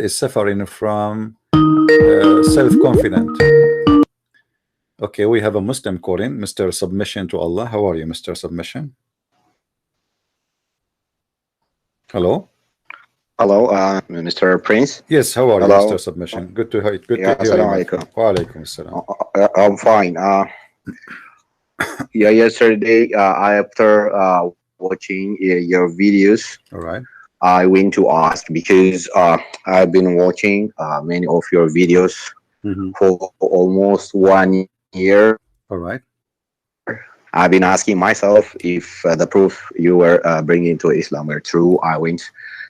is suffering from self-confident. Okay, we have a Muslim calling, Mr. Submission to Allah. How are you, Mr. Submission? Hello. Hello, Mr. Prince. Yes, how are you, Hello. Mr. Submission? Good to hear. Good Yeah, to hear you. assalamu alaikum. Wa alaikum assalam. I'm fine. Yeah, yesterday after watching your videos, All right. I went to ask because I've been watching many of your videos for almost 1 year. All right. I've been asking myself if the proof you were bringing to Islam were true. I went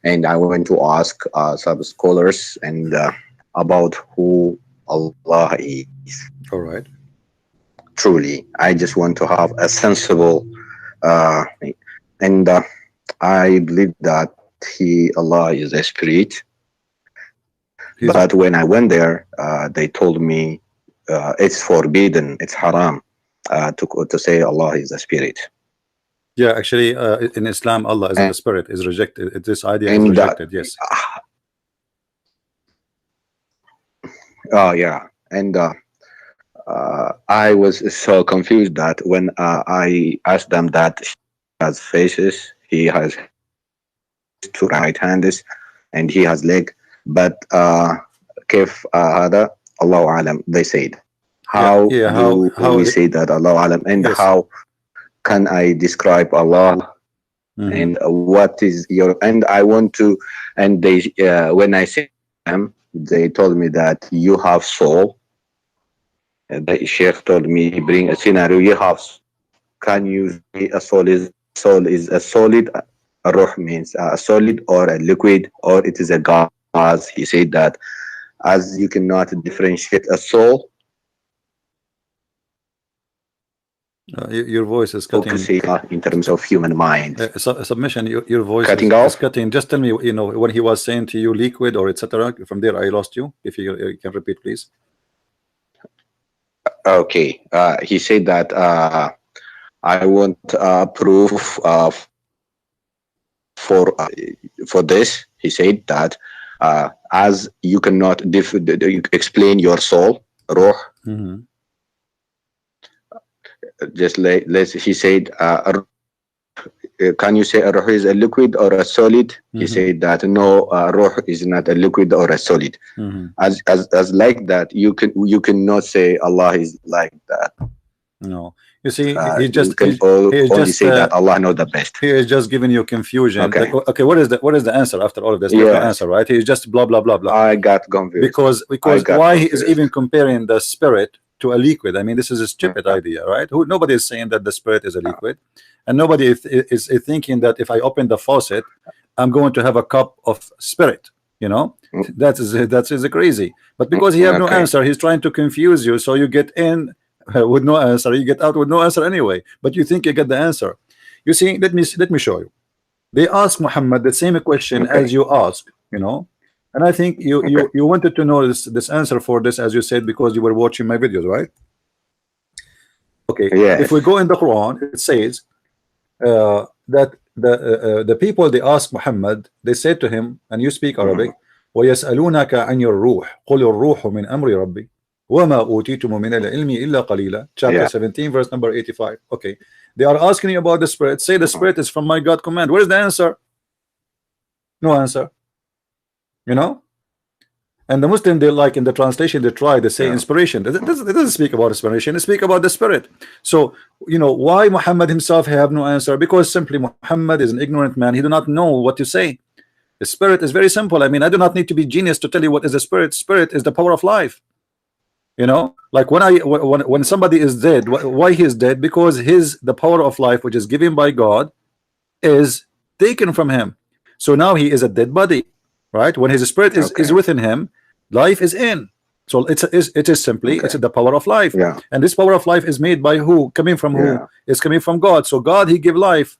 to ask some scholars and about who Allah is. All right. Truly, I just want to have a sensible, and I believe that Allah is a spirit. But when I went there, they told me it's forbidden, it's haram to say Allah is a spirit. Yeah, actually, in Islam, Allah is a spirit, is rejected. This idea is rejected. Yes. Oh yeah, and I was so confused that when I asked them that he has faces, he has two right hands, and he has leg, but كيف هذا الله أعلم, they said. How do we say that Allah أعلم, and yes, how can I describe Allah, and what is your, and I want to, and they when I say them, they told me that you have soul. The Sheikh told me, bring a scenario, you have, can you say a soul is a solid, a ruh means a solid or a liquid, or it is a gas. He said that as you cannot differentiate a soul, your voice is cutting in terms of human mind. Submission, your voice is cutting. Just tell me, when he was saying to you liquid or etc. From there I lost you. If you can repeat, please. Okay, he said that I want proof for this. He said that as you cannot explain your soul, ruh. Just like he said, can you say a ruh is a liquid or a solid? He said that no, ruh is not a liquid or a solid. As like that, you cannot say Allah is like that. No, you see, he just say that Allah knows the best. He is just giving you confusion. Okay, like, okay, what is the answer after all of this? Yeah, answer, right? He's just blah blah blah blah. I got confused because why he is even comparing the spirit to a liquid? I mean, this is a stupid idea, right? Nobody is saying that the spirit is a liquid, and nobody is thinking that if I open the faucet, I'm going to have a cup of spirit. That is crazy. But because he have no answer, he's trying to confuse you, so you get in with no answer, you get out with no answer anyway. But you think you get the answer. You see, let me show you. They asked Muhammad the same question as you ask, and I think you wanted to know this answer for this, as you said, because you were watching my videos, right? Okay. Yes. If we go in the Quran, it says that the people, they asked Muhammad, they said to him, and you speak Arabic, وَيَسْأَلُونَكَ عَنْ الرُّوحِ قُلِ الرُّوحُ مِنْ أَمْرِ رَبِّي وَمَا أُوتِيتُمُ مِنَ الْعِلْمِ إِلَّا قَلِيلًا. Chapter 17, verse number 85. Okay. They are asking you about the spirit. Say the spirit is from my God command. What is the answer? No answer. And the Muslim, they like in the translation, they try, they say inspiration. It doesn't speak about inspiration, it speaks about the spirit. So why Muhammad himself have no answer? Because simply Muhammad is an ignorant man. He do not know what to say. The spirit is very simple. I mean, I do not need to be genius to tell you what is the spirit. Spirit is the power of life. Like when somebody is dead, why he is dead? Because the power of life, which is given by God, is taken from him. So now he is a dead body, right? When his spirit is within him, life is in. So it is simply it's the power of life. And this power of life is made by who? Coming from who? It's coming from God. So God, he give life.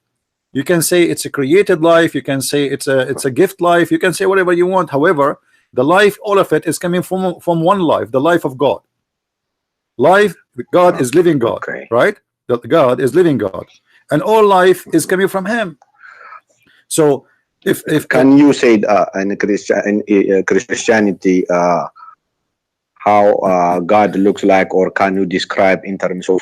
You can say it's a created life, you can say it's a gift life, you can say whatever you want. However, the life, all of it is coming from one life, the life of God. Life, God is living God, right? God is living God, and all life is coming from him. So If can you say in Christianity how God looks like, or can you describe in terms of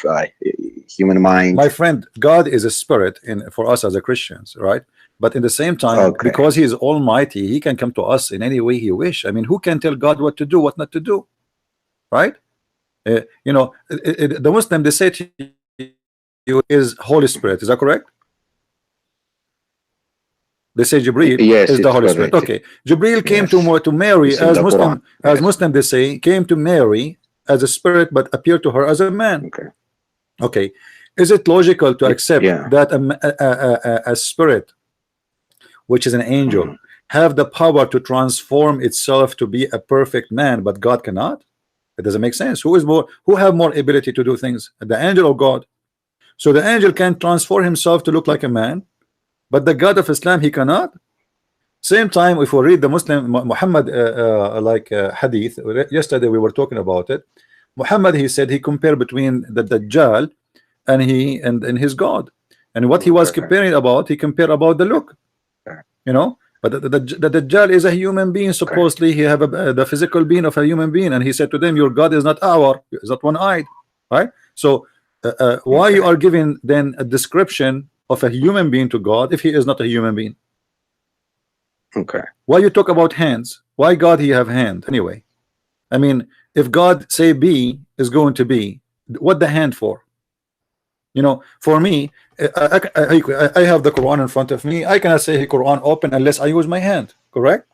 human mind? my friend, God is a spirit in for us as a Christians, right? But in the same time, Okay. because he is almighty, he can come to us in any way he wish. I mean, who can tell God what to do, what not to do, right? You know, the Muslim, they say to you is Holy Spirit. Is that correct? They say Jibreel Yes, is the it's Holy Spirit. correct. Okay, Jibreel came Yes. to Mary It's in as the Muslim, Quran. Yes. Muslim they say, came to Mary as a spirit, but appeared to her as a man. Okay. Okay, is it logical to accept Yeah. that a spirit, which is an angel, Mhm. have the power to transform itself to be a perfect man, but God cannot? It doesn't make sense. Who have more ability to do things, the angel or God? So the angel can transform himself to look like a man, but the God of Islam, he cannot. Same time, if we read the Muslim Muhammad hadith, yesterday we were talking about it. Muhammad, he said he compared between the Dajjal and his God, and what he was comparing about, he compared about the look, you know. But the Dajjal is a human being. Supposedly he have the physical being of a human being, and he said to them, your God is not is not one-eyed, right? So why you are giving then a description of a human being to God if he is not a human being? Okay. Why you talk about hands? Why God he have hand anyway? I mean, if God say be is going to be, what the hand for? You know, for me, I have the Quran in front of me. I cannot say Quran open unless I use my hand, correct?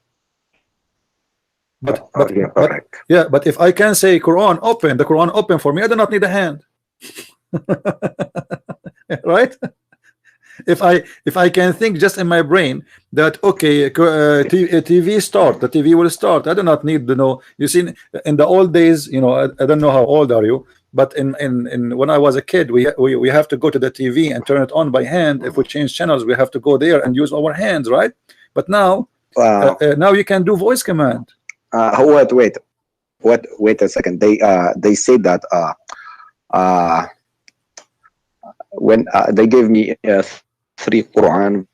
But Yeah, correct. yeah, but if I can say Quran open, the Quran open for me, I do not need a hand. Right? If I can think just in my brain that okay, TV start, the TV will start. I do not need to know. You see, in the old days, you know, I don't know how old are you, but in when I was a kid, we have to go to the TV and turn it on by hand. If we change channels, we have to go there and use our hands, right? But now now you can do voice command. Wait a second. They said that when they gave me 3 Quran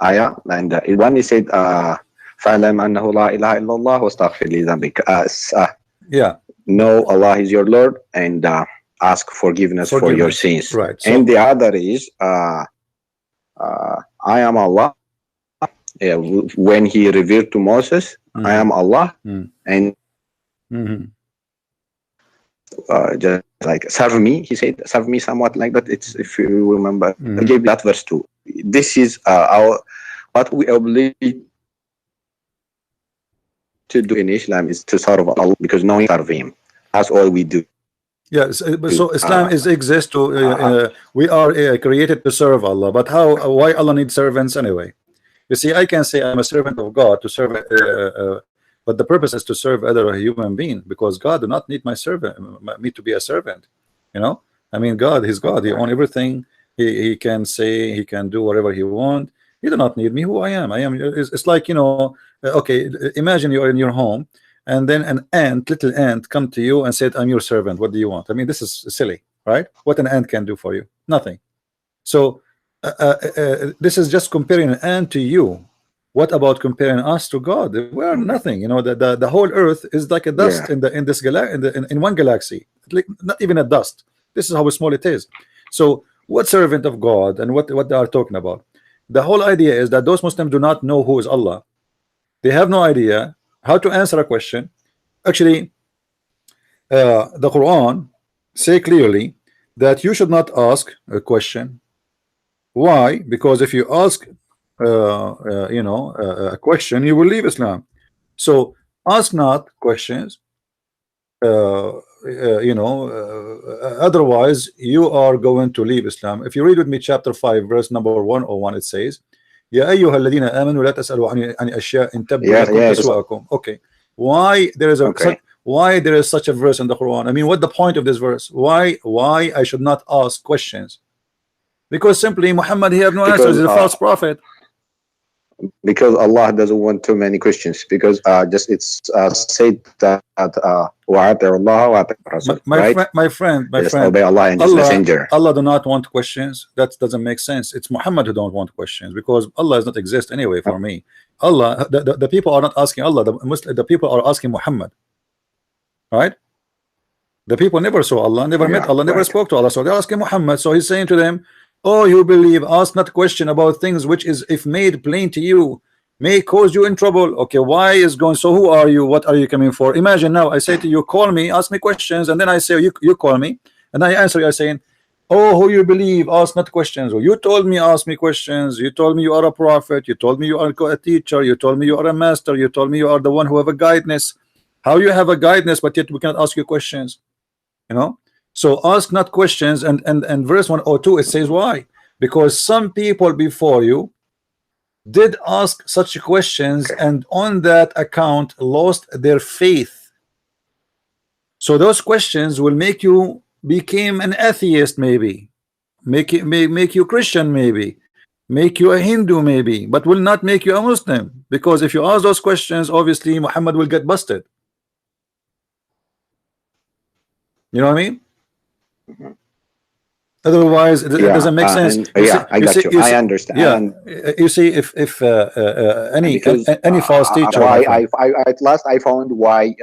ayah, and one is said فَعْلَمْ أَنَّهُ لَا إِلَهَ إِلَّا اللَّهُ وَاسْتَغْفِرْ لِذَنبِكَ. Yeah. Know Allah is your Lord, and ask forgiveness for your sins. Right. So, and the other is I am Allah. When he revealed to Moses, I am Allah, and just like serve me, he said serve me, somewhat like that. It's, if you remember, I gave that verse too. This is our what we obliged to do in Islam is to serve Allah, because knowing serve him, that's all we do. yes, so Islam is exist to we are created to serve Allah, but how, why Allah needs servants anyway? You see, I can say I'm a servant of God to serve but the purpose is to serve other human being, because God do not need my servant, me to be a servant, you know. I mean, God, he's God, he owns everything. He can say, he can do whatever he want. He do not need me. Who I am, it's like, you know, okay, imagine you're in your home and then an ant, little ant, come to you and said, I'm your servant, what do you want? I mean, this is silly, right? What an ant can do for you? Nothing. So this is just comparing an ant to you. What about comparing us to God? We are nothing. You know, the whole earth is like a dust in this in one galaxy, like not even a dust. This is how small it is. So what servant of God and what they are talking about? The whole idea is that those Muslims do not know who is Allah. They have no idea how to answer a question. Actually, the Quran say clearly that you should not ask a question. Why? Because if you ask you know, a question, you will leave Islam. So ask not questions, you know, otherwise you are going to leave Islam. If you read with me chapter 5 verse number 101, it says يا أيها الذين آمنوا لا تسألوا عن أشياء إن تبدوا لكم تسؤكم. Okay, why there is why there is such a verse in the Quran? I mean, what the point of this verse? Why I should not ask questions? Because simply Muhammad, he have no answers. He's a false prophet. because Allah doesn't want too many questions. Because just it's said that وَأَطِيعُوا اللَّهَ وَأَطِيعُوا الرَّسُولَ, right? my friend, Just obey Allah and His messenger. Allah do not want questions. That doesn't make sense. It's Muhammad who don't want questions, because Allah does not exist anyway for me. Allah, the people are not asking Allah. The people are asking Muhammad, right? The people never saw Allah, never met Allah, never spoke to Allah, so they're asking Muhammad. So he's saying to them, oh, you believe, ask not question about things which is, if made plain to you, may cause you in trouble. Okay, why is going, so who are you, what are you coming for? Imagine now I say to you, call me, ask me questions, and then I say you call me, and I answer you, I saying, oh, who you believe, ask not questions. Or you told me ask me questions, you told me you are a prophet, you told me you are a teacher, you told me you are a master, you told me you are the one who have a guidance. How you have a guidance, but yet we cannot ask you questions? You know, so ask not questions. And verse 102, it says why? Because some people before you did ask such questions, and on that account lost their faith. So those questions will make you become an atheist, maybe make you Christian, maybe make you a Hindu, maybe, but will not make you a Muslim, because if you ask those questions, obviously Muhammad will get busted. You know what I mean? Otherwise, it doesn't make sense. I got you. I understand. Yeah, you see, if any false teacher. Why at last I found why.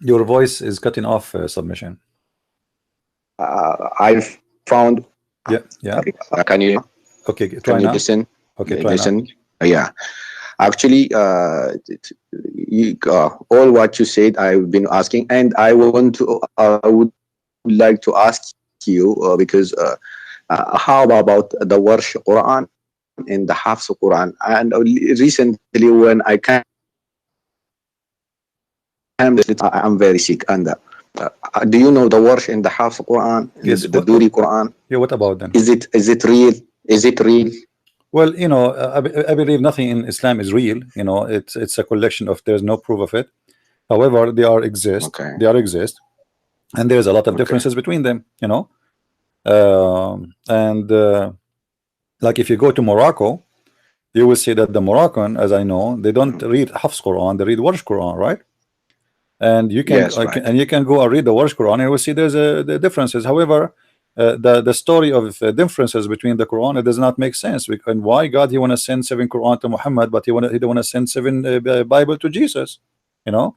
Your voice is cutting off. Submission. I found. Yeah. Can you? Okay. Try now. Listen? Okay. Listen. Now. Yeah. Actually, all what you said, I've been asking, and I would like to ask you because how about the Warsh Quran and the Hafs Quran? And recently, when I'm very sick, and do you know the Warsh and the Hafs Quran? Yes. The Duri Quran. Yeah. What about them? Is it real? Is it real? Well, you know, I believe nothing in Islam is real. You know, it's a collection of, there's no proof of it. However, they are exist. Okay. They are exist, and there's a lot of differences between them. You know, like if you go to Morocco, you will see that the Moroccan, as I know, they don't read Hafs Quran, they read Warsh Quran, right? And you can and you can go and read the Warsh Quran, and you will see there's the differences. However, the story of differences between the Quran, it does not make sense. And why God he want to send 7 Quran to Muhammad, but he don't want to send 7 Bible to Jesus? You know,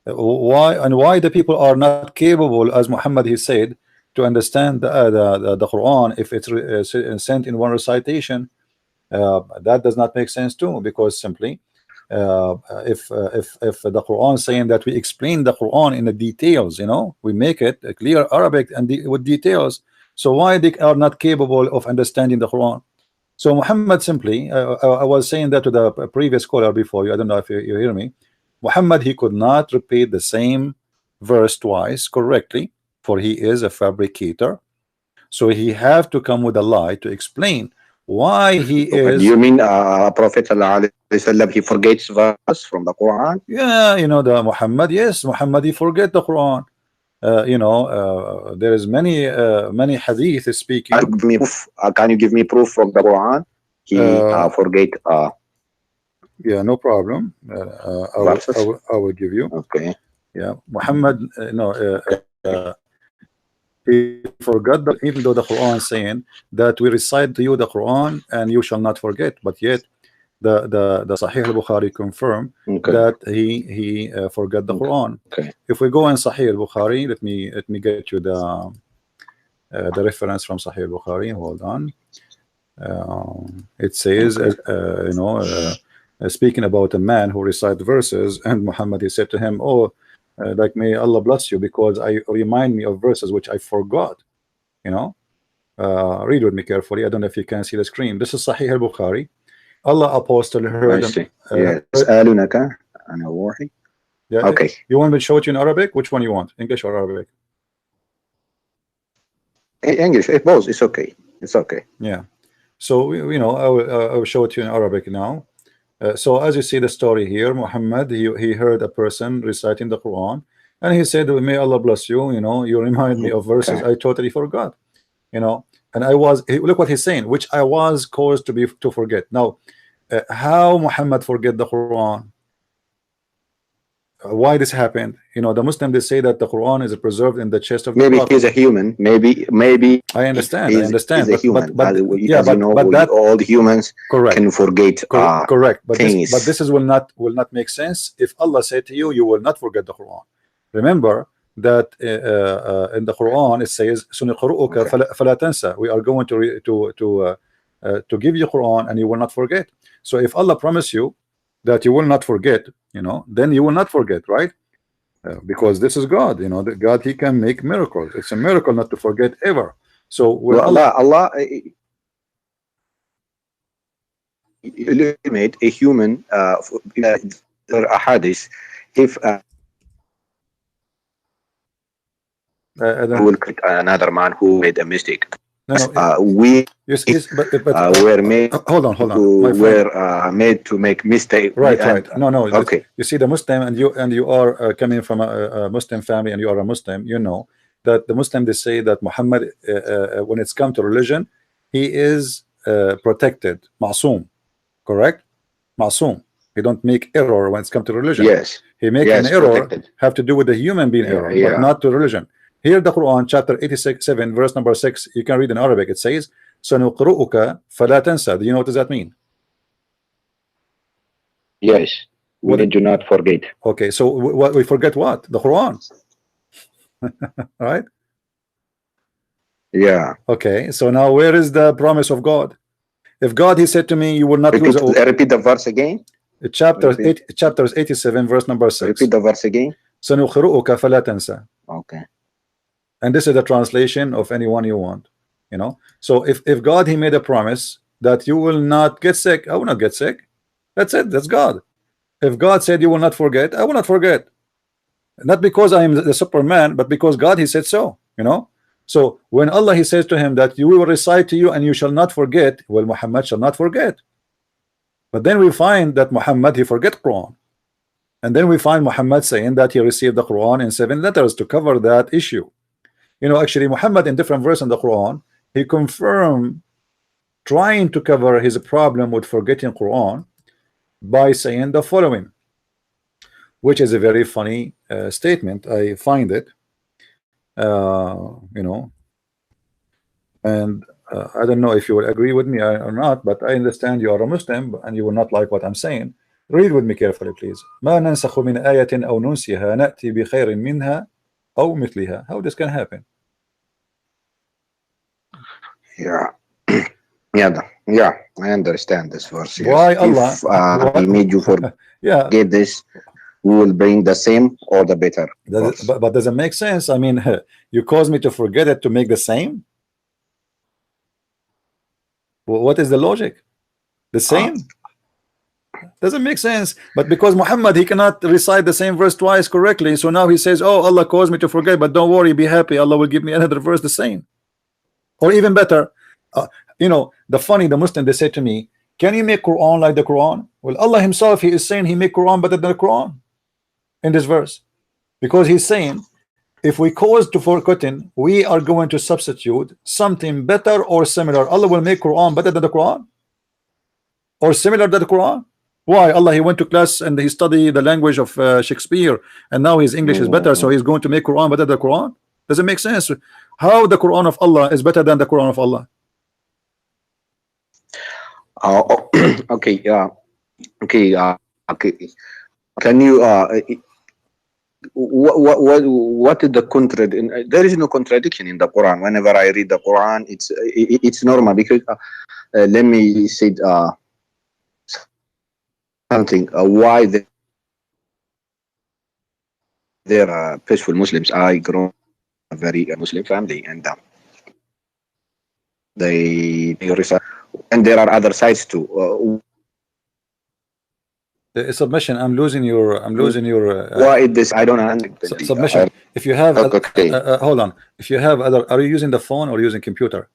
why the people are not capable, as Muhammad he said, to understand the Quran if it's sent in one recitation? That does not make sense too, because simply if the Quran saying that we explain the Quran in the details, you know, we make it a clear Arabic and with details, so why they are not capable of understanding the Quran? So Muhammad simply, I was saying that to the previous caller before you, I don't know if you hear me. Muhammad, he could not repeat the same verse twice correctly, for he is a fabricator. So he have to come with a lie to explain why he is. You mean Prophet ﷺ, he forgets verse from the Quran? Yeah, you know, the Muhammad, yes, Muhammad he forget the Quran. You know, there is many hadith speaking. Can you give me proof from the Quran? He forget. Yeah, no problem. I will give you. Okay. Yeah, Muhammad, he forgot that, even though the Quran is saying that we recite to you the Quran and you shall not forget, but yet the Sahih al-Bukhari confirm that he forgot the Quran. If we go in Sahih al-Bukhari, let me get you the reference from Sahih al-Bukhari. Hold on. It says, you know, speaking about a man who recited verses, and Muhammad he said to him, oh, like, may Allah bless you, because I remind me of verses which I forgot. You know, read with me carefully. I don't know if you can see the screen. This is Sahih al-Bukhari. Allah apostle heard him. Yeah. Okay. You want me to show it you in Arabic? Which one you want, English or Arabic? English. Both. It's okay. It's okay. Yeah. So you know, I will show it to you in Arabic now. So as you see the story here, Muhammad he heard a person reciting the Quran, And he said, may Allah bless you, you know, you remind me of verses I totally forgot, you know. And I was, look what he's saying, which I was caused to forget. Now, how Muhammad forget the Quran? Why this happened? You know, the Muslim, they say that the Quran is preserved in the chest of the maybe Prophet. he's a human. Maybe I understand. he's a human. But as you know, that, all the humans correct, can forget correct. But things. this will not make sense if Allah said to you, you will not forget the Quran. Remember that in the Quran it says, "Suniqru'uka fala tansa." We are going to give you Quran and you will not forget. So if Allah promised you that you will not forget, you know, then you will not forget, right? Because this is God, you know, that God, he can make miracles. It's a miracle not to forget ever. So when Allah eliminate a human a hadith, if will create another man who made a mistake. We were made. Hold on. Were made to make mistake. Right. No. Okay. You see, the Muslim, and you are coming from a Muslim family, and you are a Muslim. You know that the Muslim, they say that Muhammad, when it's come to religion, he is protected, ma'soom, correct? Ma'soom. He don't make error when it's come to religion. Yes. He make an error protected. have to do with the human being error, but not to religion. Here, the Quran, chapter 87, verse number 6, you can read in Arabic. It says, "Sanuqru'uka fala tansa." Do you know what does that mean? Yes. We do not forget. Okay, so what we forget? What? The Quran, right? Yeah. Okay, so now where is the promise of God? If God, he said to me, you will not lose. Repeat the verse again. Chapter 87, verse number 6. Repeat the verse again. Sanuqru'uka fala tansa. Okay. And this is the translation of anyone you want, you know. So if God, he made a promise that you will not get sick, I will not get sick. That's it. That's God. If God said you will not forget, I will not forget. Not because I am the Superman, but because God, he said so, you know. So when Allah, he says to him that you will recite to you and you shall not forget, well, Muhammad shall not forget. But then we find that Muhammad, he forget Quran. And then we find Muhammad saying that he received the Quran in 7 letters to cover that issue. You know, actually, Muhammad in different verses in the Quran, he confirmed trying to cover his problem with forgetting Quran by saying the following, which is a very funny statement. I find it, you know, and I don't know if you will agree with me or not, but I understand you are a Muslim and you will not like what I'm saying. Read with me carefully, please. ما ننسخ من آية أو ننسها نأتي بخير منها أو مثلها. How this can happen? Yeah, I understand this verse. Yes. Why Allah? He made you forget this, we will bring the same or the better. But does it make sense? I mean, you cause me to forget it to make the same? Well, what is the logic? The same? Doesn't make sense. But because Muhammad, he cannot recite the same verse twice correctly, so now he says, oh, Allah caused me to forget, but don't worry, be happy, Allah will give me another verse the same. Or even better, you know, the Muslim, they say to me, can you make Quran like the Quran? Well, Allah himself, he is saying he make Quran better than the Quran in this verse, because he's saying if we cause to forgetting, we are going to substitute something better or similar. Allah will make Quran better than the Quran or similar to the Quran. Why? Allah, he went to class and he studied the language of Shakespeare, and now his English is better, so he's going to make Quran better than the Quran. Does it make sense? How the Quran of Allah is better than the Quran of Allah? Okay. Okay. Can you what is the contradiction? There is no contradiction in the Quran. Whenever I read the Quran, it's normal, because let me say something. Why they're peaceful Muslims. I grew up in a very Muslim family, and they recite, and there are other sides too. Submission, I'm losing your why is this? I don't understand. Submission, if you have okay. Hold on, if you have other, are you using the phone or using computer?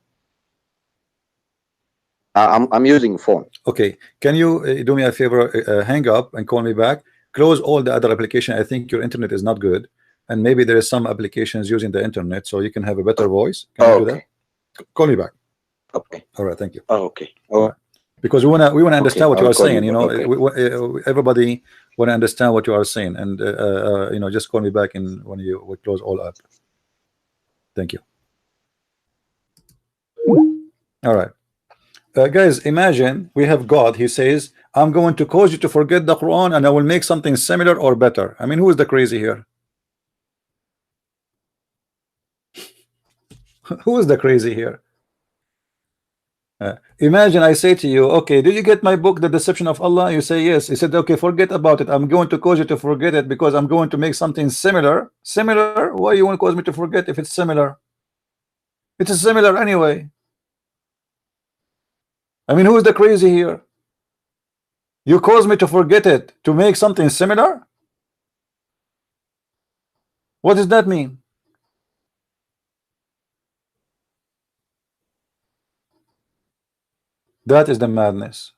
I'm using phone. Okay, can you do me a favor, hang up and call me back, close all the other application. I think your internet is not good, and maybe there is some applications using the internet, so you can have a better voice. Can you do that? Call me back. Okay. All right. Thank you. Oh, okay. Oh, because we wanna understand what you I'll are call saying. you You know, back. everybody wanna understand what you are saying, and you know, just call me back in when we close all up. Thank you. All right, guys. Imagine we have God. He says, "I'm going to cause you to forget the Quran, and I will make something similar or better." I mean, who is the crazy here? Who is the crazy here? Imagine I say to you, okay, did you get my book, The Deception of Allah? You say yes. He said, okay, forget about it. I'm going to cause you to forget it because I'm going to make something similar. Similar? Why you want to cause me to forget if it's similar? It is similar anyway. I mean, who is the crazy here? You cause me to forget it to make something similar? What does that mean? That is the madness.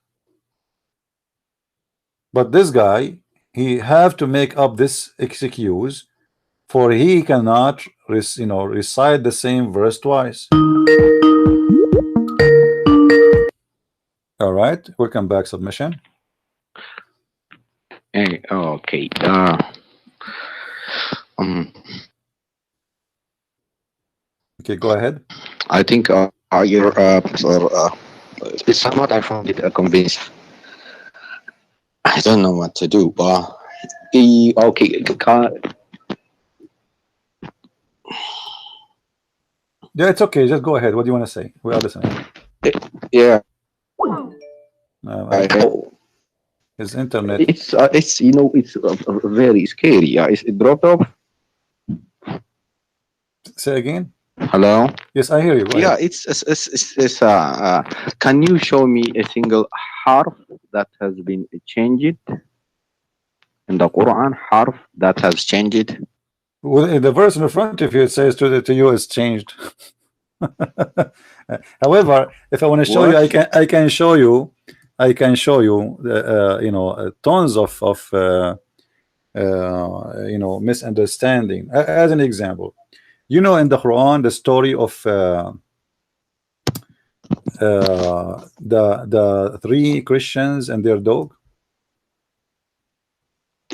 But this guy, he have to make up this excuse, for he cannot recite the same verse twice. All right, welcome back, Submission. Hey, okay. Okay, go ahead. I think you're somewhat I found it convinced. I don't know what to do. Okay. Yeah, it's okay. Just go ahead. What do you want to say? We are listening. Yeah. His internet. It's you know it's very scary. It dropped off. Say again. Hello. Yes, I hear you. Go ahead. It's can you show me a single harf that has been changed in the Quran? Harf that has changed. Well, the verse in the front of you, it says to you is changed. However, if I want to show you, I can show you. I can show you tons of misunderstanding. As an example, in the Quran, the story of the three Christians and their dog.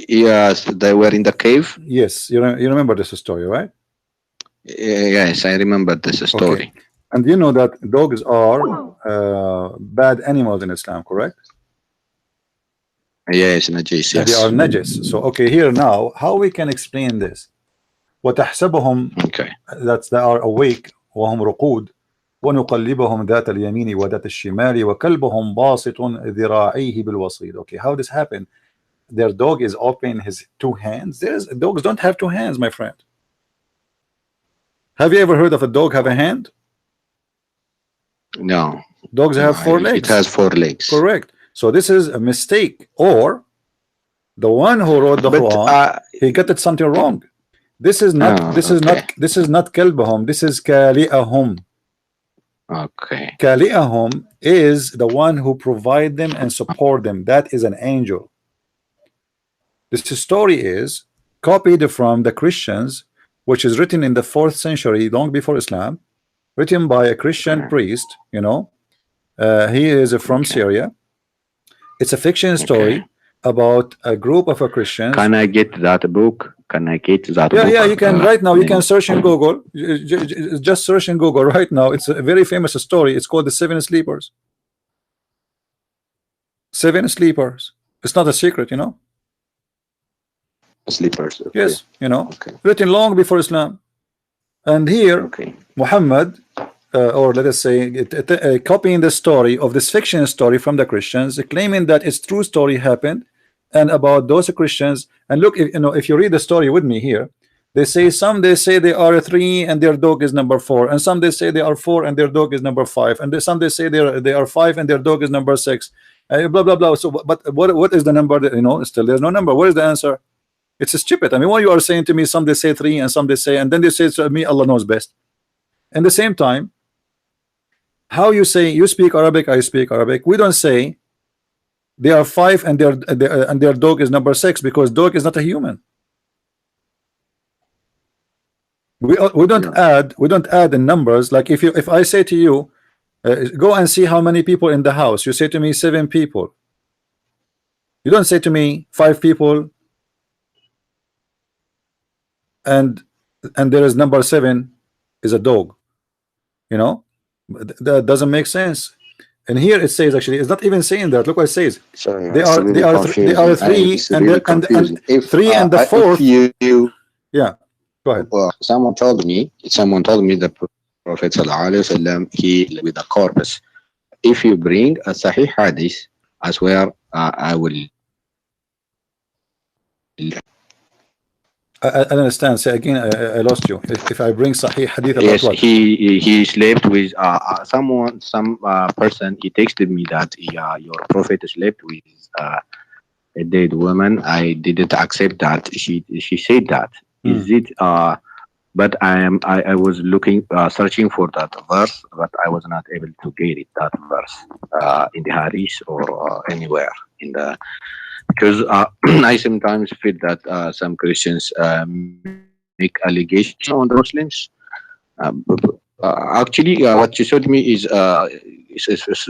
Yes, they were in the cave. Yes, you remember this story, right? Yes, I remember this story. Okay. And you know that dogs are bad animals in Islam, correct? Yes, najis. Yes, they are najis. So okay, here now, how we can explain this? وتحسبهم, okay, that they are awake, وهم رقود, ونقلبهم ذات اليمين وذات الشمال وكلبهم باسط ذراعيه بالوصيد. Okay, how this happened? Their dog is opening his two hands. Dogs don't have two hands, my friend. Have you ever heard of a dog have a hand? No. Dogs have four legs. It has four legs. Correct. So this is a mistake, or the one who wrote the Quran, he got it something wrong. This is not. This is not kalbahum. This is kali'ahum. Okay. Kali'ahum is the one who provide them and support them. That is an angel. This story is copied from the Christians, which is written in the 4th century, long before Islam, written by a Christian priest. He is from Syria. It's a fiction story about a group of Christians. Can I get that book? Can I get that book? Yeah, you can right now. You can search in Google. Just search in Google right now. It's a very famous story. It's called The Seven Sleepers. Seven Sleepers. It's not a secret, Sleepers. Okay. Yes, written long before Islam. And here, Muhammad, or let us say, copying the story of this fiction story from the Christians, claiming that its true story happened, and about those Christians. And look, if you read the story with me here, some they say they are 3 and their dog is number 4, and some they say they are 4 and their dog is number 5, and some they say they are 5 and their dog is number 6. Blah blah blah. So, but what is the number? Still there's no number. What is the answer? It's stupid. I mean, what you are saying to me, some they say 3 and some they say, and then they say to me, Allah knows best. At the same time, how you say you speak Arabic, I speak Arabic. We don't say they are 5 and their dog is number 6, because dog is not a human. We don't add the numbers. Like if I say to you, go and see how many people in the house, you say to me 7 people. You don't say to me 5 people and there is number 7 is a dog. You know, that doesn't make sense. And here it says, actually it's not even saying that. Look what it says. Sorry, They are 3 and 3 and the 4th. Yeah, go ahead. Well, someone told me the Prophet ﷺ, he with the corpus. If you bring a Sahih Hadith, I swear I will. I don't understand. Say again. I lost you. If I bring Sahih Hadith about yes, what? he slept with some person. He texted me that your Prophet slept with a dead woman. I didn't accept that. She said that. Is it? But I was looking, searching for that verse, but I was not able to get it. That verse in the Hadith or anywhere in the. Because I sometimes feel that some Christians make allegations on the Muslims. Actually, what you showed me is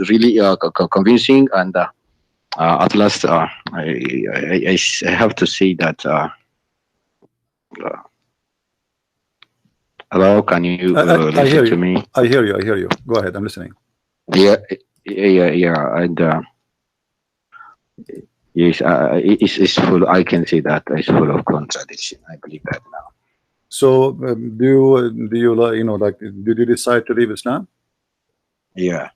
really convincing, and at last, I have to say that. Hello, can you I hear listen you. to me? I hear you. Go ahead. I'm listening. Yeah, and. Yes, it's full. I can see that it's full of contradiction. I believe that now. So, do you like, like, did you decide to leave Islam? Yeah,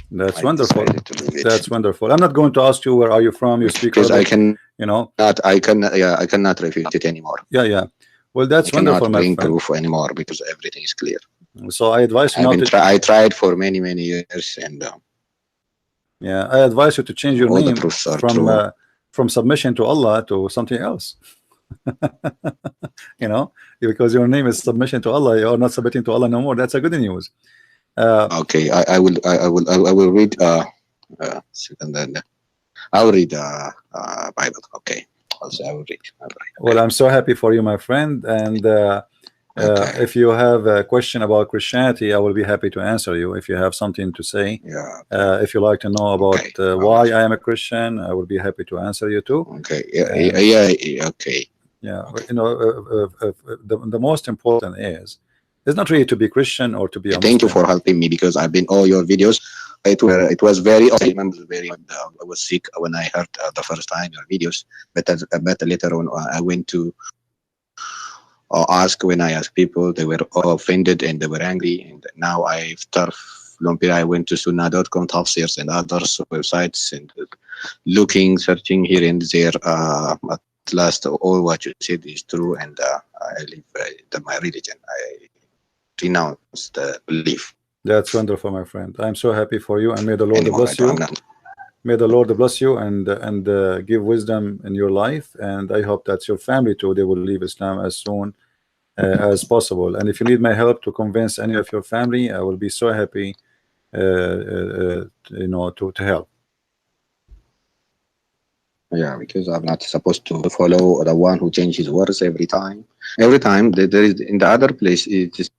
that's I wonderful. decided to leave it. That's wonderful. I'm not going to ask you where are you from. You speak because Arabic, I can, I cannot refute it anymore. Yeah. Well, that's I wonderful, cannot my bring friend. proof anymore because everything is clear. So I advise you not to. I tried for many years, and yeah, I advise you to change your all name the proofs are true. From submission to Allah to something else. Because your name is submission to Allah, you are not submitting to Allah no more. That's a good news. Okay, I will read and then I will read Bible. Okay, also I will read. Okay. Well, I'm so happy for you, my friend, and if you have a question about Christianity, I will be happy to answer you. If you have something to say, if you like to know about why I am a Christian, I will be happy to answer you too. Okay. Yeah. Okay. Yeah. The most important is it's not really to be Christian or to be a Muslim. Thank you for helping me, because I've been all your videos. It was very awesome. I was sick when I heard the first time your videos, but later on I went to ask. When I asked people, they were all offended and they were angry. And now after long period, I went to Sunnah.com, Tafsirs, and other websites, and searching here and there. At last, all what you said is true, and I leave my religion. I renounce the belief. That's wonderful, my friend. I'm so happy for you, and may the Lord bless you. May the Lord bless you and give wisdom in your life. And I hope that your family too, they will leave Islam as soon as possible. And if you need my help to convince any of your family, I will be so happy, to help. Yeah, because I'm not supposed to follow the one who changes words every time. Every time there is in the other place, it is.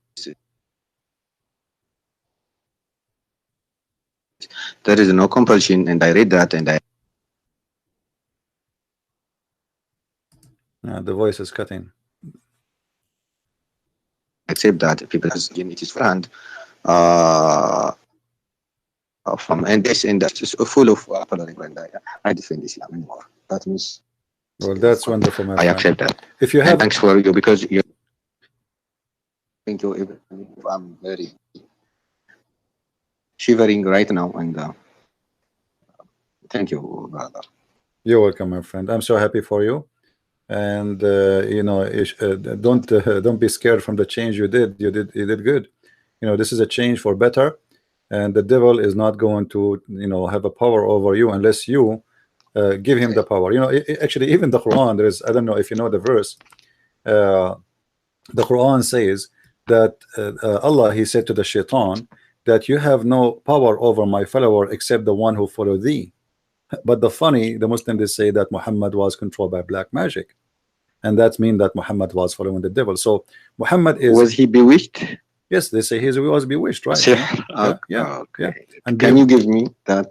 There is no compulsion, and I read that, and I. The voice is cutting. Accept that people it is friend from and this is full of and I defend Islam anymore. That means. Well, that's wonderful, my friend. I accept that. If you have, and thanks for you, because you. Thank you. I'm very shivering right now, and thank you, brother. You're welcome, my friend. I'm so happy for you, and don't be scared from the change you did. You did good. This is a change for better, and the devil is not going to have a power over you unless you give him the power. Actually, even the Quran, there is, I don't know if you know the verse. The Quran says that Allah, he said to the shaitan that you have no power over my follower except the one who follow thee. But the Muslims, they say that Muhammad was controlled by black magic, and that means that Muhammad was following the devil. So Muhammad is, was he bewitched? yes, they say he was bewitched, right? Sihr. Yeah. And Can you give me that?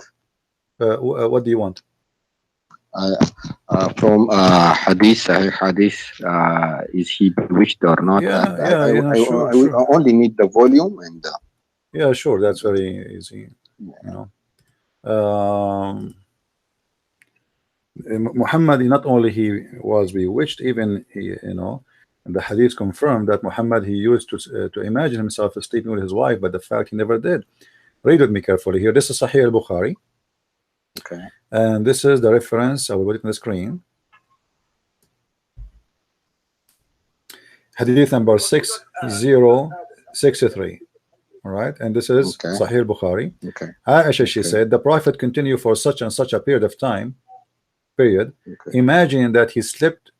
What do you want? From hadith, Sahih hadith, is he bewitched or not? Yeah, And yeah, sure, I will only need the volume and. Yeah, sure, that's very easy. You know, Muhammad, not only he was bewitched, even he, the hadith confirmed that Muhammad, he used to imagine himself sleeping with his wife, but the fact he never did. Read with me carefully here. This is Sahih al-Bukhari. Okay. And this is the reference. I will put it on the screen. Hadith number 6063. All right, and this is Sahih al-Bukhari. Okay. Aisha, she said, the Prophet continued for such and such a period of time. Imagining that he slept,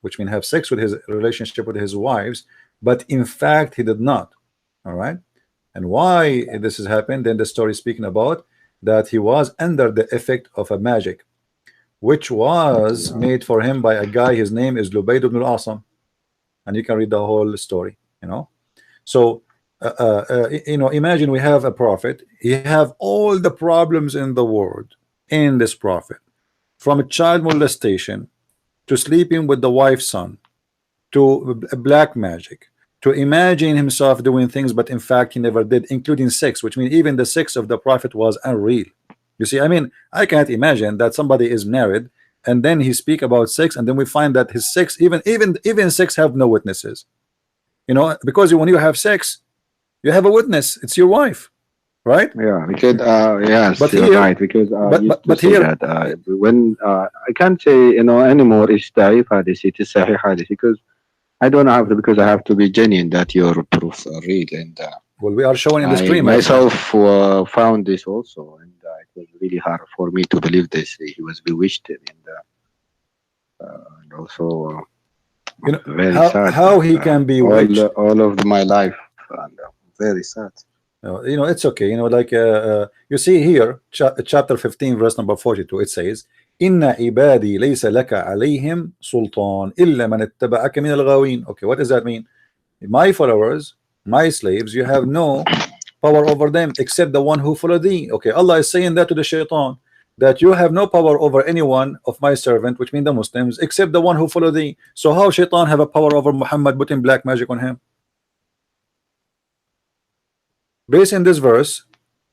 which means have sex with his relationship with his wives, but in fact he did not. All right, and why this has happened? Then the story is speaking about that he was under the effect of a magic, which was made for him by a guy. His name is Lubayd ibn al-Asam, and you can read the whole story. So imagine we have a prophet. He have all the problems in the world in this prophet, from a child molestation to sleeping with the wife's son, to black magic, to imagine himself doing things but in fact he never did, including sex, which means even the sex of the prophet was unreal. You see, I mean, I can't imagine that somebody is married and then he speak about sex, and then we find that his sex, even sex, have no witnesses. Because when you have sex, you have a witness. It's your wife, right? Yeah, because yes, but you're right. Because but here, that, when I can't say anymore, it's Da'if hadith, it is Sahih hadith, because I don't have to, because I have to be genuine that your proofs are real. And well, we are showing in the stream. I myself found this also, and it was really hard for me to believe this. He was bewitched, and also very sad. How he can be bewitched all of my life, and very sad. It's okay. Like you see here, chapter 15, verse number 42. It says, Inna ibadi laysa laka alayhim sultan illa man ittaba'aka min al-ghawin. Okay, what does that mean? My followers, my slaves, you have no power over them except the one who follow thee. Okay, Allah is saying that to the shaitan, that you have no power over anyone of my servant, which means the Muslims, except the one who follow thee. So how shaitan have a power over Muhammad putting black magic on him? Based in this verse,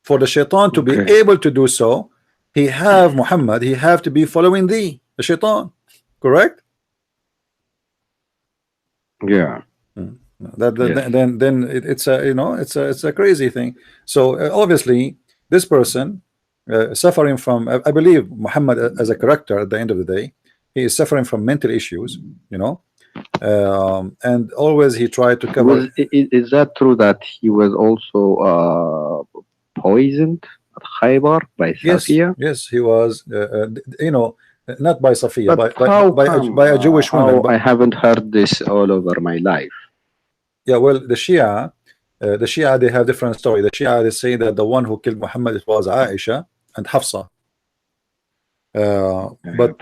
for the shaitan to be able to do so, he have Muhammad, he have to be following thee, the shaitan, correct? Yeah. Then it's a it's a crazy thing. So obviously this person suffering from, I believe Muhammad as a character at the end of the day, he is suffering from mental issues, and always he tried to cover. Is that true that he was also poisoned at Khaybar by Safiya? Yes, he was. Not by Safiya, by a Jewish woman. I haven't heard this all over my life. Yeah, well, the Shia, they have different story. The Shia, they say that the one who killed Muhammad, it was Aisha and Hafsa. But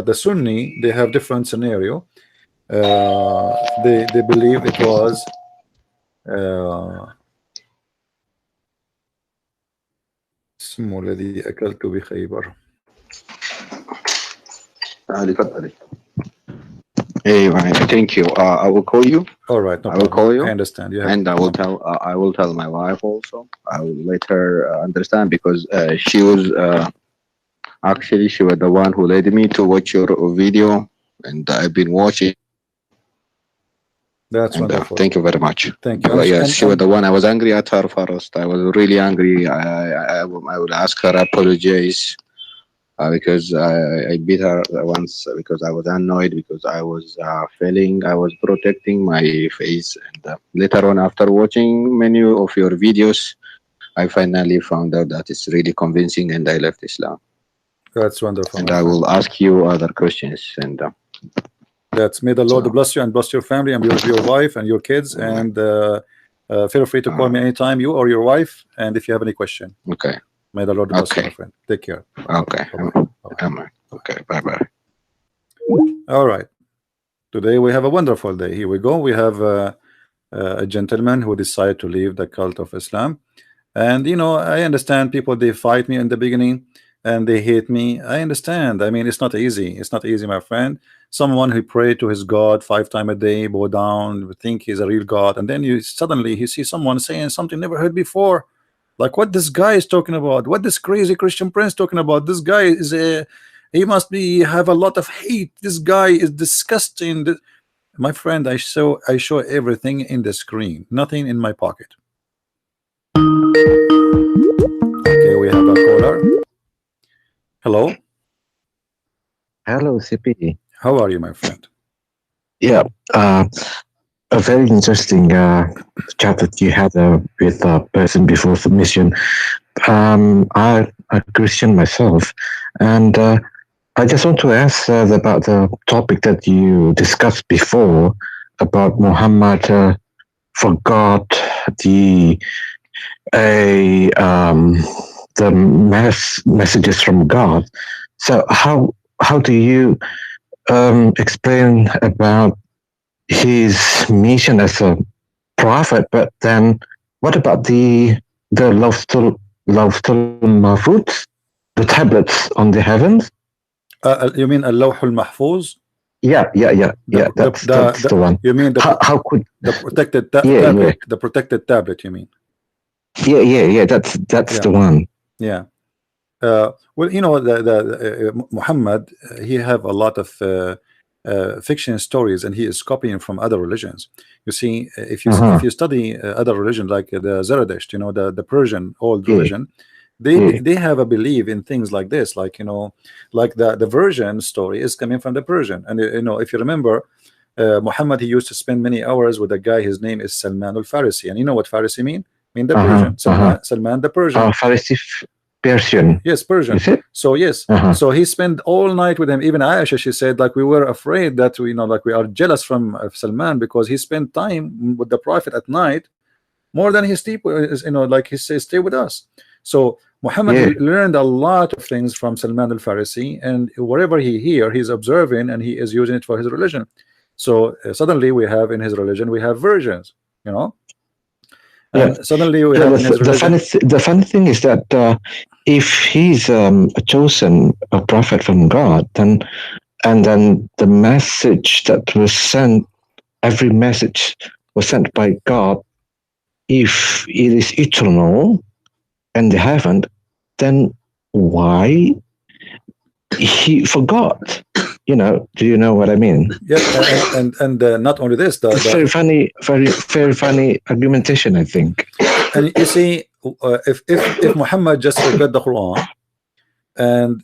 the Sunni, they have different scenario. They believe it was اسمه الذي أكلت بخيبر. Hey, thank you. I will call you. All right, no I will call you. I understand. And I will tell. I will tell my wife also. I will let her understand, because she was actually she was the one who led me to watch your video, and I've been watching. That's wonderful. Thank you very much. Thank you. Yes, she was the one. I was angry at her first. I was really angry. I would ask her apologize. Because I beat her once because I was annoyed, because I was I was protecting my face, and later on, after watching many of your videos, I finally found out that it's really convincing, and I left Islam. That's wonderful. And I will ask you other questions. And that's, may the Lord bless you and bless your family and your wife and your kids. And feel free to call me anytime, you or your wife, and if you have any question. Okay. May the Lord bless you, my friend. Take care. Okay. Bye-bye. Okay. Bye-bye. All right. Today we have a wonderful day. Here we go. We have a gentleman who decided to leave the cult of Islam. And you know, I understand people, they fight me in the beginning and they hate me. I understand. I mean, it's not easy. It's not easy, my friend. Someone who prayed to his God 5 times a day, bow down, think he's a real God, and then you suddenly see someone saying something never heard before. Like what this guy is talking about, what this crazy Christian prince talking about. This guy is he must be have a lot of hate. This guy is disgusting. My friend, I show everything in the screen, nothing in my pocket. Okay, we have a caller. Hello. Hello, CP. How are you, my friend? Yeah, a very interesting chat that you had with a person before submission. I'm a Christian myself, and I just want to ask about the topic that you discussed before about Muhammad forgot the messages from God. So how do you explain about his mission as a prophet? But then what about the Lawful Mahfuz, the tablets on the heavens? You mean Al-Lawh al-Mahfuz? Yeah. That's the one. You mean how could the protected tablet? The protected tablet, you mean? Yeah. That's the one. Yeah. Well, you know, the Muhammad, he have a lot of fiction stories, and he is copying from other religions. You see, if you study other religions like the Zoroastrian, you know, the Persian old religion, they have a belief in things like this, like, you know, like the version story is coming from the Persian. And you know, if you remember, Muhammad, he used to spend many hours with a guy, his name is Salman al-Farisi, and you know what Farisi mean? I mean the Persian. Salman the Persian. Farisi Persian. Yes, Persian. So yes, so he spent all night with him. Even Aisha, she said, like, we were afraid that we, you know, like we are jealous from Salman because he spent time with the Prophet at night more than he sleep, you know, like he says, stay with us. So Muhammad learned a lot of things from Salman al-Farisi, and whatever he hear, he's observing, and he is using it for his religion. So suddenly we have in his religion, we have versions, you know. And suddenly we have the funny thing is that if he's a chosen prophet from God, then the message that was sent, every message was sent by God. If it is eternal and they haven't, then why he forgot? You know, do you know what I mean? Yeah, and not only this, it's very funny argumentation, I think. And you see, if Muhammad just forgot the Quran, and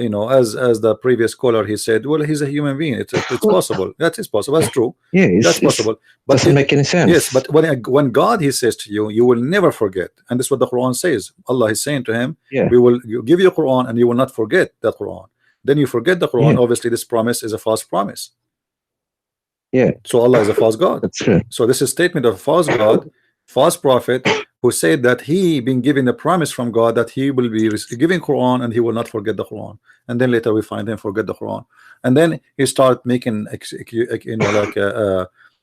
you know, as the previous caller, he said, well, he's a human being. It's possible. That is possible. That's true. Yeah, that's possible. But doesn't make any sense. Yes, but when God, he says to you, you will never forget, and that's what the Quran says. Allah is saying to him, we will give you Quran, and you will not forget the Quran. Then you forget the Quran. Obviously, this promise is a false promise. Yeah. So Allah is a false God. That's true. So this is a statement of a false God, false prophet, who said that he been given the promise from God that he will be giving Quran and he will not forget the Quran. And then later we find him forget the Quran. And then he start making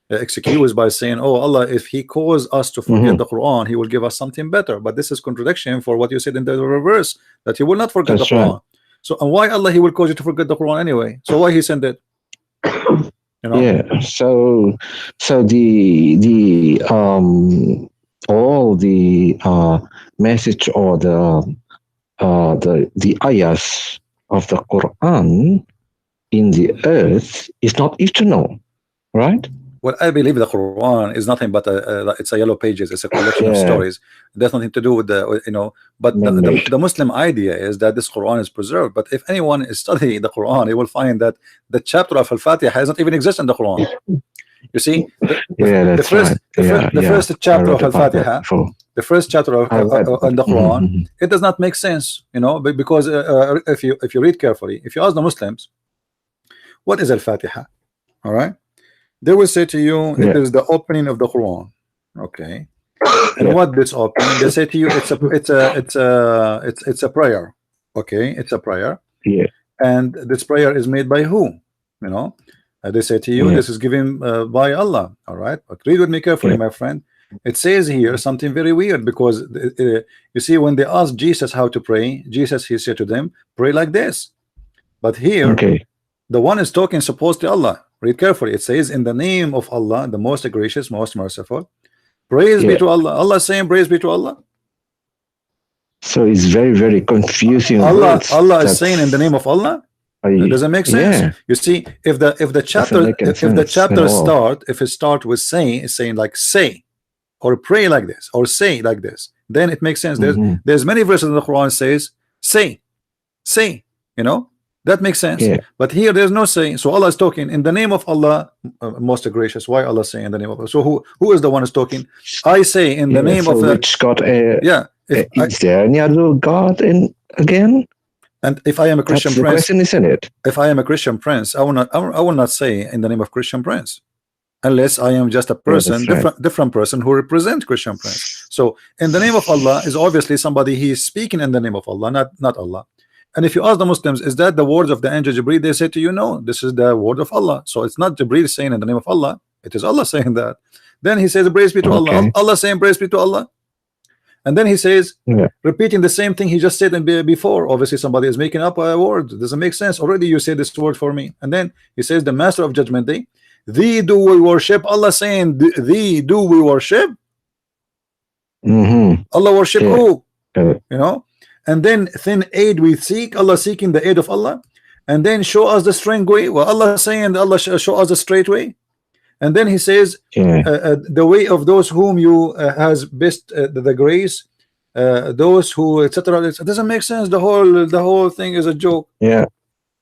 excuse by saying, oh, Allah, if he caused us to forget the Quran, he will give us something better. But this is contradiction for what you said in the reverse, that he will not forget the Quran. Right. So, and why Allah, he will cause you to forget the Quran anyway? So why he sent it? You know? Yeah. So the all the message or the ayahs of the Quran in the earth is not eternal, right? Well, I believe the Quran is nothing but it's a yellow pages. It's a collection of stories. It has nothing to do with the, you know. But the Muslim idea is that this Quran is preserved. But if anyone is studying the Quran, he will find that the chapter of Al-Fatiha has not even existed in the Quran. You see, the first chapter of Al-Fatiha, the first chapter of the Quran, it does not make sense, you know, because if you read carefully, if you ask the Muslims, what is Al-Fatiha? All right. They will say to you, it is the opening of the Quran. Okay. And what this opening? They say to you, it's a prayer. Okay, it's a prayer. Yeah. And this prayer is made by who? You know, they say to you, this is given by Allah. All right, but read with me carefully, my friend. It says here something very weird, because you see, when they asked Jesus how to pray, Jesus, he said to them, pray like this. But here, the one is talking supposed to Allah. Read carefully. It says, in the name of Allah, the most gracious, most merciful. Praise be to Allah. Allah saying praise be to Allah. So it's very, very confusing. Allah is saying in the name of Allah. It doesn't make sense. You see, if the chapter start with saying like say, or pray like this, or say like this, then it makes sense. There's many verses in the Quran says say, you know, that makes sense. But here there's no saying. So Allah is talking in the name of Allah, most gracious. Why Allah saying in the name of Allah? So who is the one who's talking? I say in the name of which God? Is there any other God again? And if I am a Christian That's the prince, question, isn't it? If I am a Christian prince, I will not say in the name of Christian prince, unless I am just a person, different person who represents Christian prince. So in the name of Allah is obviously somebody he is speaking in the name of Allah, not Allah. And if you ask the Muslims, is that the words of the angel Jibreel? They say to you, no, this is the word of Allah. So it's not Jibreel saying in the name of Allah, it is Allah saying that. Then he says praise be to Allah. Allah saying praise be to Allah. And then he says, repeating the same thing he just said before. Obviously somebody is making up a word. It doesn't make sense. Already you said this word for me. And then he says, the master of judgment day, thee do we worship. Allah saying, thee do we worship. Allah worship who? You know. And then thin aid we seek. Allah seeking the aid of Allah. And then show us the straight way. Well, Allah saying, Allah show us the straight way. And then he says, the way of those whom you has best the grace, those who etc. It doesn't make sense. The whole thing is a joke.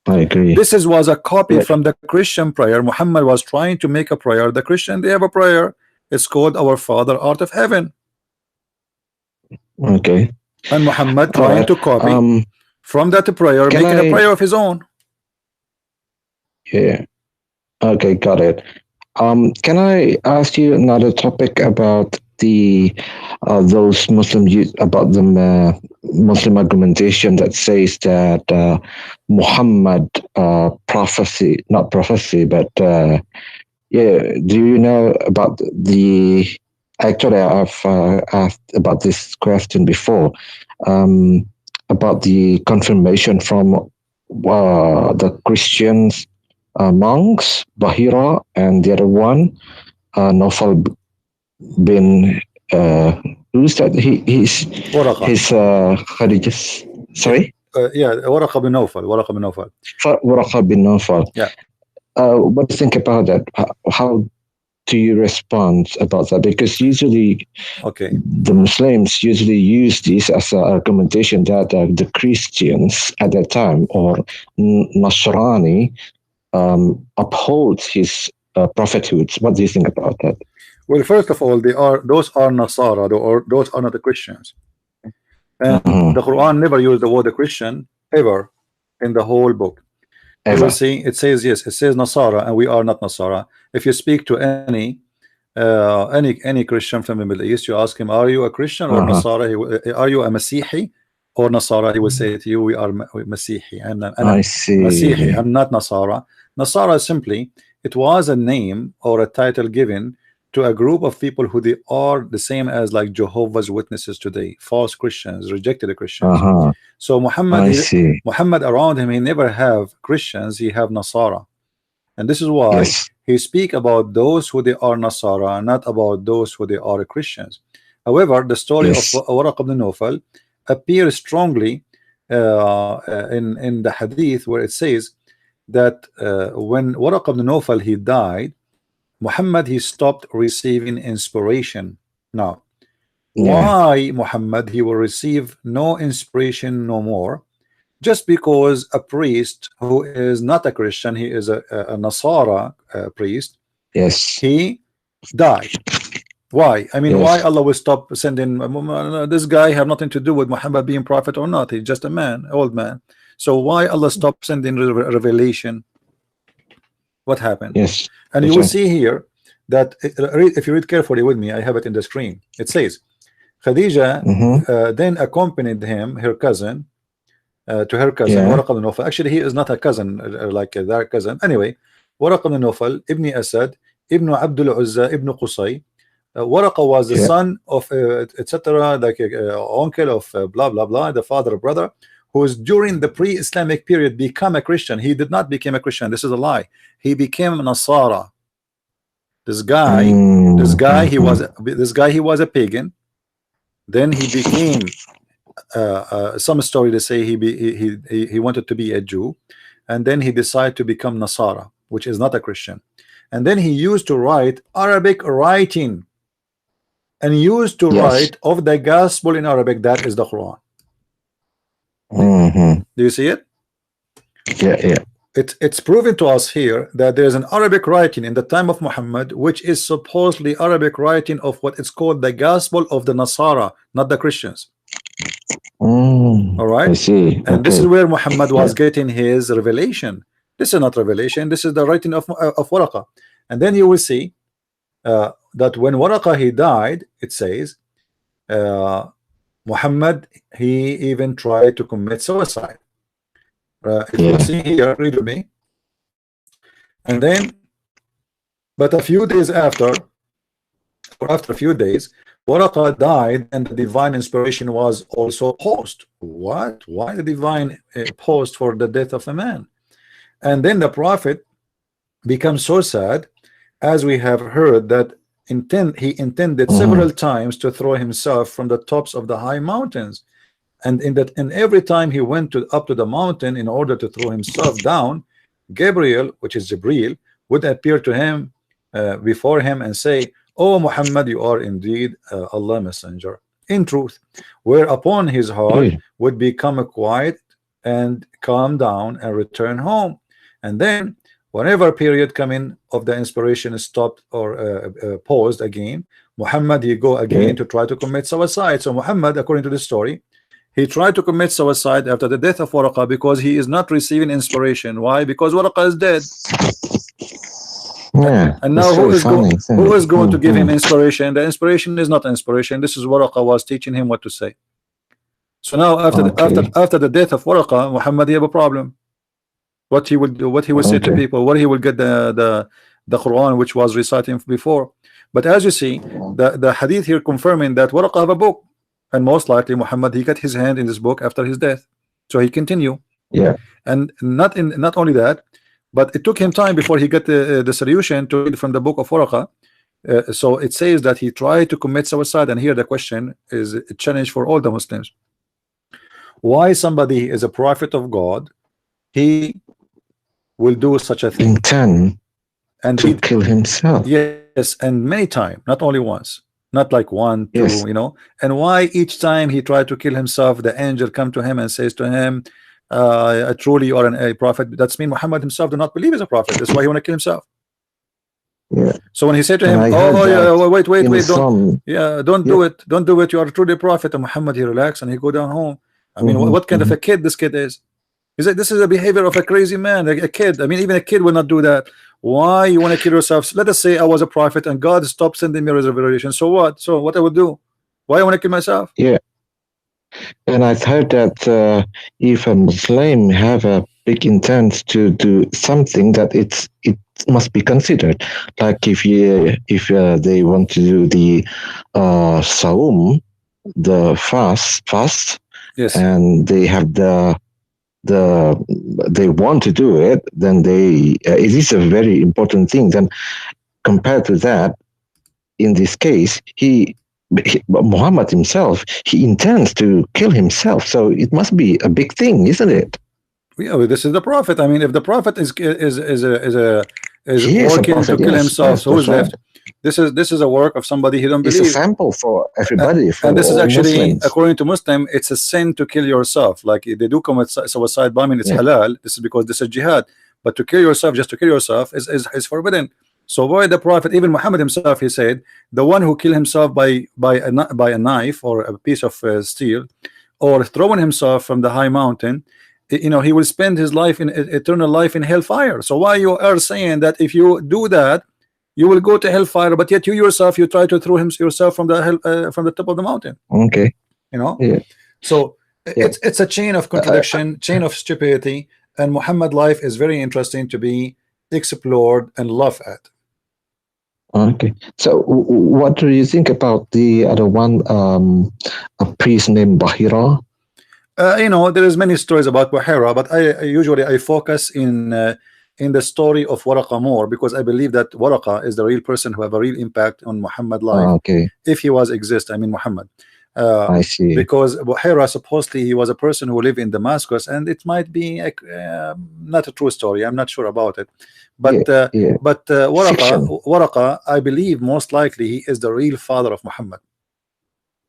I agree. This was a copy from the Christian prayer. Muhammad was trying to make a prayer. The Christian, they have a prayer. It's called Our Father art of heaven. And Muhammad trying to copy from that prayer, making a prayer of his own. Okay, got it. Can I ask you another topic about those Muslim about the Muslim argumentation that says that Muhammad prophecy, not prophecy, but do you know about the? Actually, I've asked about this question before, about the confirmation from the Christians. Monks, Bahira, and the other one, Nawfal bin, who's that? He's Khadija's, sorry? Waraqa bin Nawfal. Waraqa bin Nawfal. What do you think about that? How do you respond about that? Because usually the Muslims usually use this as an argumentation that the Christians at that time, or Nasrani, upholds his prophethood. What do you think about that? Well, first of all, those are Nasara, or those are not the Christians. And the Quran never used the word Christian ever in the whole book. You will see it says it says Nasara, and we are not Nasara. If you speak to any Christian from the Middle East, you ask him, are you a Christian or Nasara? Are you a Masihi or Nasara? He will say to you, we are Masihi. And I see. Masihi. I'm not Nasara. Nasara simply, it was a name or a title given to a group of people who they are the same as like Jehovah's Witnesses today, false Christians, rejected Christians. So Muhammad around him, he never have Christians, he have Nasara. And this is why he speak about those who they are Nasara, not about those who they are Christians. However, the story of Waraq ibn Nawfal appears strongly in the hadith, where it says that when Waraq ibn Nawfal he died, Muhammad he stopped receiving inspiration. Now, why Muhammad he will receive no inspiration no more? Just because a priest who is not a Christian, he is a Nasara priest, he died. Why? I mean, why Allah will stop sending this guy? Have nothing to do with Muhammad being prophet or not. He's just a man, old man. So why Allah stop sending revelation? What happened? And you will see here that if you read carefully with me, I have it in the screen. It says Khadija then accompanied him, her cousin, to her cousin Yeah. Waraq ibn Nawfal. Actually, he is not a cousin like their cousin. Anyway, Waraq ibn Nawfal, Ibn Asad, Ibn Abdul Uzza, Ibn Qusay. Waraq was the Yeah. son of etc. like uncle of blah blah blah, the father brother, who is during the pre-Islamic period become a Christian. He did not become a Christian. This is a lie. He became Nasara. This guy, he was a pagan. Then he became some story to say he wanted to be a Jew, and then he decided to become Nasara, which is not a Christian. And then he used to write Arabic writing, and used to write of the gospel in Arabic. That is the Quran. Do you see it? Yeah. It's proven to us here that there's an Arabic writing in the time of Muhammad, which is supposedly Arabic writing of what is called the gospel of the Nasara, not the Christians. All right. I see. And this is where Muhammad was getting his revelation. This is not revelation. This is the writing of Waraqa. And then you will see that when Waraqa he died, it says Muhammad he even tried to commit suicide. If you see here, read with me. And then, but a few days after, or after a few days, Waraqa died, and the divine inspiration was also paused. What? Why the divine paused for the death of a man? And then the prophet becomes so sad, as we have heard, that he intended several times to throw himself from the tops of the high mountains. And every time he went up to the mountain in order to throw himself down, Gabriel, which is Jibril, would appear to him before him and say, "Oh Muhammad, you are indeed Allah messenger in truth," whereupon his heart would become quiet and calm down and return home. And then whenever period coming of the inspiration is stopped or paused again, Muhammad he go again to try to commit suicide. So Muhammad, according to the story, he tried to commit suicide after the death of Waraqa because he is not receiving inspiration. Why? Because Waraqa is dead. And now who is going to give him inspiration? The inspiration is not inspiration. This is Waraqa was teaching him what to say. So now after the death of Waraqa, Muhammad he have a problem. What he will do, what he will say to people, where he will get the Quran which was reciting before. But as you see, the hadith here confirming that Waraqa have a book. And most likely Muhammad he got his hand in this book after his death, so he continued. And not only that, but it took him time before he got the solution to read from the book of Waraqa. So it says that he tried to commit suicide, and here the question is a challenge for all the Muslims. Why somebody is a prophet of God, he will do such a thing, and to kill himself? Yes, and many times, not only once. Not like one, two, you know. And why each time he tried to kill himself, the angel come to him and says to him, truly you are a prophet. That's mean Muhammad himself do not believe as a prophet. That's why he want to kill himself. So when he said to him, wait, don't do it, you are truly a prophet, and Muhammad he relaxed and he go down home. I mean, what kind of a kid this kid is? He said this is a behavior of a crazy man, a kid. I mean, even a kid will not do that. Why you want to kill yourself? Let us say I was a prophet and God stopped sending me revelation. So what? So what I would do? Why I want to kill myself? And I've heard that if a Muslim have a big intent to do something, that it must be considered. Like if they want to do the saum, the fast, and they have they want to do it, then it is a very important thing. Then compared to that, in this case, Muhammad himself, he intends to kill himself, so it must be a big thing, isn't it? Yeah, this is the prophet. I mean, if the prophet is working to kill himself, so who's left? This is a work of somebody he don't believe. It's a sample for everybody. And this is actually Muslims. According to Muslim, it's a sin to kill yourself. Like if they do commit suicide bombing, it's halal. This is because this is jihad. But to kill yourself, just to kill yourself, is forbidden. So why the prophet, even Muhammad himself, he said, the one who kill himself by a knife or a piece of steel, or throwing himself from the high mountain, you know, he will spend his life in eternal life in hellfire. So why you are saying that if you do that, you will go to hellfire, but yet you yourself, you try to throw yourself from the top of the mountain? Okay. You know. Yeah. So It's a chain of contradiction, chain of stupidity, and Muhammad life is very interesting to be explored and laughed at. Okay. So what do you think about the other one, a priest named Bahira? You know, there is many stories about Buhaira, but I usually focus in the story of Waraqa more, because I believe that Waraqa is the real person who have a real impact on Muhammad life. Okay. If he was exist, I mean Muhammad. I see. Because Buhaira supposedly he was a person who lived in Damascus, and it might be not a true story. I'm not sure about it, but Waraqa, I believe most likely he is the real father of Muhammad.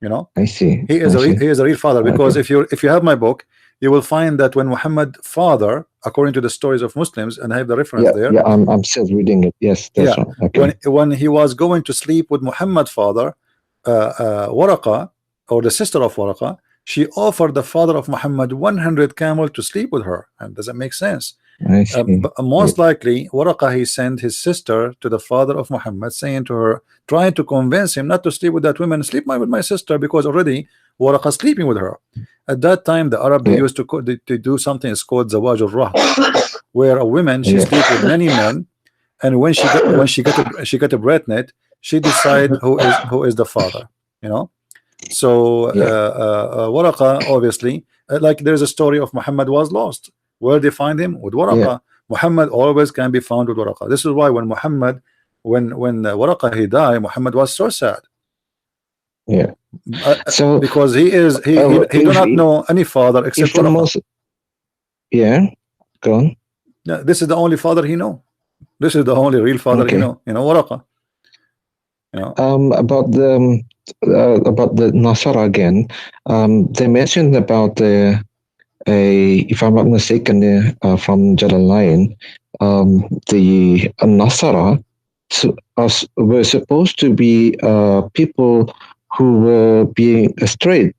You know, I see. He is a real father, because if you have my book, you will find that when Muhammad father, according to the stories of Muslims, and I have the reference there. Yeah, I'm still reading it. Yes, that's right. Okay. When he was going to sleep with Muhammad's father, Waraqa, or the sister of Waraqa, she offered the father of Muhammad 100 camel to sleep with her. And does that make sense? Most likely Waraqa, he sent his sister to the father of Muhammad, saying to her, trying to convince him not to sleep with that woman, sleep with my sister, because already Waraqa sleeping with her. At that time the Arab they used to do something is called Zawaj al-Raht, where a woman she sleep with many men, and when she got a pregnant, she decide who is the father, you know. So Waraqa, obviously, like there's a story of Muhammad was lost. Where they find him? With Waraqa. Muhammad always can be found with Waraqa. This is why when Muhammad, when Waraqa he died, Muhammad was so sad. So because he do not know any father except Waraqa. Go on. This is the only father he know. This is the only real father he know. You know, Waraqa. You know. About the Nasara again, they mentioned about if I'm not mistaken, from Jalalain, the Nasara were supposed to be people who were being straight,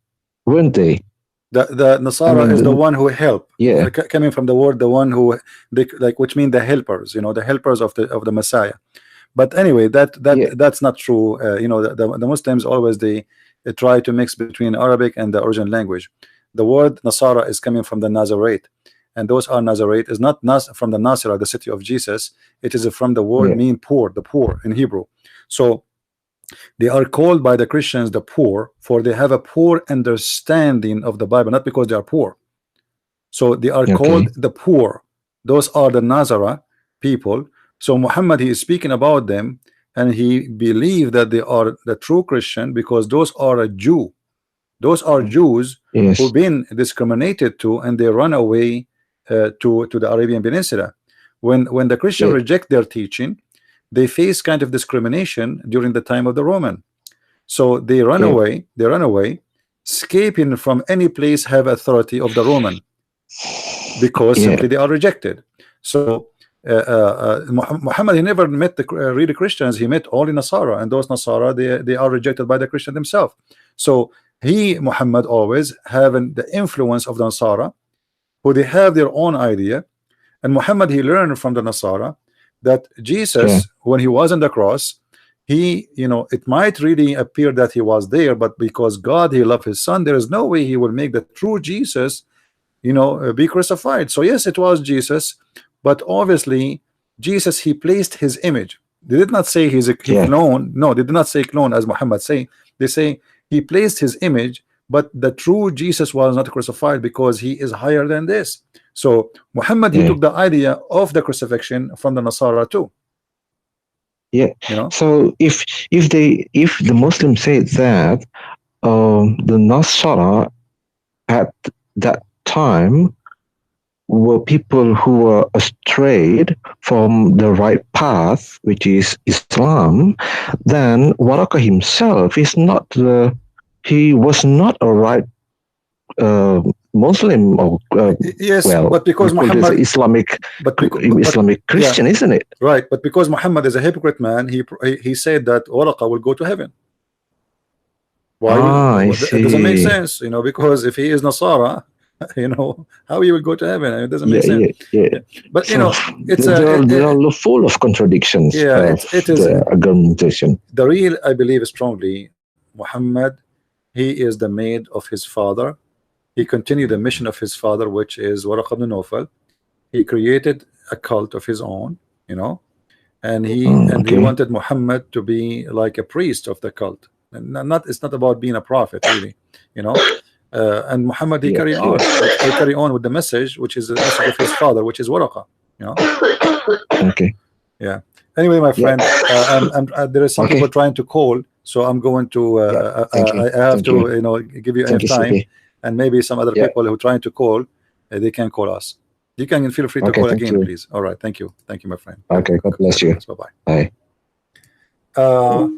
weren't they? The Nasara is the one who help. Coming from the word, the one who which mean the helpers. You know, the helpers of the Messiah. But anyway, that's not true. You know, the Muslims always they try to mix between Arabic and the original language. The word Nasara is coming from the Nazarite, and those are Nazarite is not from the Nasira, the city of Jesus. It is from the word mean poor, the poor in Hebrew. So they are called by the Christians the poor, for they have a poor understanding of the Bible, not because they are poor. So they are called the poor. Those are the Nazara people. So Muhammad, he is speaking about them, and he believed that they are the true Christian, because those are a Jew. Those are Jews who've been discriminated to, and they run away to the Arabian Peninsula. When the Christian reject their teaching, they face kind of discrimination during the time of the Roman. So they run away. They run away, escaping from any place have authority of the Roman, because simply they are rejected. So Muhammad, he never met the real Christians. He met only Nasara, and those Nasara they are rejected by the Christian themselves. So Muhammad always having the influence of the Nasara, who they have their own idea. And Muhammad, he learned from the Nasara that Jesus, when he was on the cross, he, you know, it might really appear that he was there, but because God, he loved his son, there is no way he will make the true Jesus, you know, be crucified. So yes, it was Jesus, but obviously Jesus, he placed his image. They did not say he's a clone. No, they did not say clone as Muhammad say. They say he placed his image, but the true Jesus was not crucified because he is higher than this. So Muhammad, he took the idea of the crucifixion from the Nasara too. You know? So if the Muslims say that the Nasara at that time were people who were strayed from the right path, which is Islam, then Waraka himself is not he was not a right Muslim, or but because Muhammad Islamic Christian, isn't it? Right, but because Muhammad is a hypocrite man, he said that Waraka will go to heaven. Why? It doesn't make sense, you know, because if he is Nasara, you know, how he will go to heaven? It doesn't make sense. But you know, it's they're full of contradictions. It is the argumentation. The real, I believe strongly, Muhammad, he is the maid of his father, he continued the mission of his father, which is Waraq ibn Nawfal. He created a cult of his own, you know, and he okay. wanted Muhammad to be like a priest of the cult. And it's not about being a prophet, really, you know. And Muhammad, he carry on with the message, which is the message of his father, which is Waraqa, you know. Okay. Yeah. Anyway, my friend, there are some people trying to call, so I'm going to I have to you know, give you enough time, and maybe some other people who are trying to call, they can call us. You can feel free to call again, please. All right, thank you, my friend. Okay, God bless you. Bye bye. Bye.